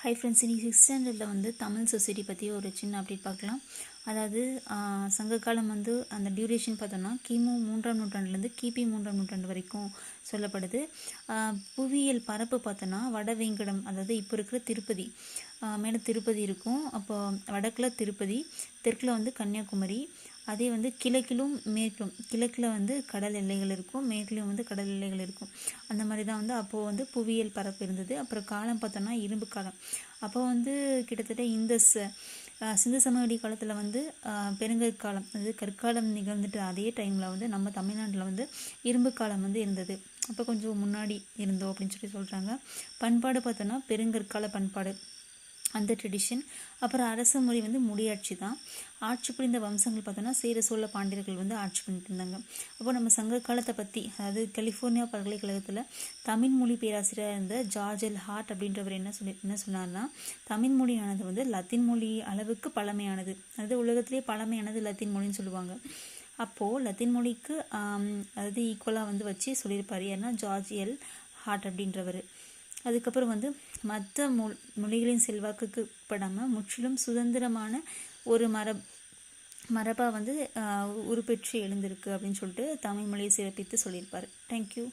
Hi friends, இன்றைக்கி 6th ஸ்டாண்டர்டில் வந்து தமிழ் சொசைட்டி பற்றி ஒரு சின்ன அப்டேட் பார்க்கலாம். அதாவது சங்ககாலம் வந்து அந்த டியூரேஷன் பார்த்தோன்னா கிமு 3ஆம் நூற்றாண்டுலேருந்து கிபி 3ஆம் நூற்றாண்டு வரைக்கும் சொல்லப்படுது. புவியியல் பரப்பு பார்த்தோன்னா வடவேங்கடம், அதாவது இப்போ இருக்கிற திருப்பதி, மேலே திருப்பதி இருக்கும். அப்போ வடக்கில் திருப்பதி, தெற்கில் வந்து கன்னியாகுமரி, அதே வந்து கிழக்கிலும் மேற்கிலும், கிழக்கில் வந்து கடல் எல்லைகள் இருக்கும், மேற்கிலும் வந்து கடல் எல்லைகள் இருக்கும். அந்த மாதிரி தான் வந்து அப்போது வந்து புவியியல் பரப்பு இருந்தது. அப்புறம் காலம் பார்த்தோன்னா இரும்பு காலம். அப்போ வந்து கிட்டத்தட்ட இந்த சிந்து சமவெளி காலத்தில் வந்து பெருங்கற்காலம், அதாவது கற்காலம் நிகழ்ந்துட்டு அதே டைமில் வந்து நம்ம தமிழ்நாட்டில் வந்து இரும்பு காலம் வந்து இருந்தது. அப்போ கொஞ்சம் முன்னாடி இருந்தோம் அப்படின்னு சொல்லி சொல்கிறாங்க. பண்பாடு பார்த்தோன்னா பெருங்கற்கால பண்பாடு, அந்த ட்ரெடிஷன். அப்புறம் அரசு முறை வந்து முடியாட்சி தான். ஆட்சி புரிந்த வம்சங்கள் பார்த்தோன்னா சேர சோழ பாண்டியர்கள் வந்து ஆட்சி பண்ணிட்டு இருந்தாங்க. அப்போ நம்ம சங்க காலத்தை பற்றி, அதாவது கலிஃபோர்னியா பல்கலைக்கழகத்தில் தமிழ் மொழி பேராசிரியர் இருந்த ஜார்ஜ் எல் ஹார்ட் அப்படின்றவர் என்ன சொன்னார்னா, தமிழ் மொழியானது வந்து லத்தீன் மொழி அளவுக்கு பழமையானது, அதாவது உலகத்திலே பழமையானது லத்தீன் மொழின்னு சொல்லுவாங்க. அப்போது லத்தீன் மொழிக்கு அதாவது ஈக்குவலாக வந்து வச்சு சொல்லியிருப்பார். ஏன்னா ஜார்ஜ் எல் ஹார்ட் அப்படின்றவர். அதுக்கப்புறம் வந்து மற்ற மொழிகளின் செல்வாக்குக்கு உட்படாமல் முற்றிலும் சுதந்திரமான ஒரு மரபாக வந்து உருப்பெற்று எழுந்திருக்கு அப்படின்னு சொல்லிட்டு தமிழ் மொழியை சிறப்பித்து சொல்லியிருப்பார். தேங்க்யூ.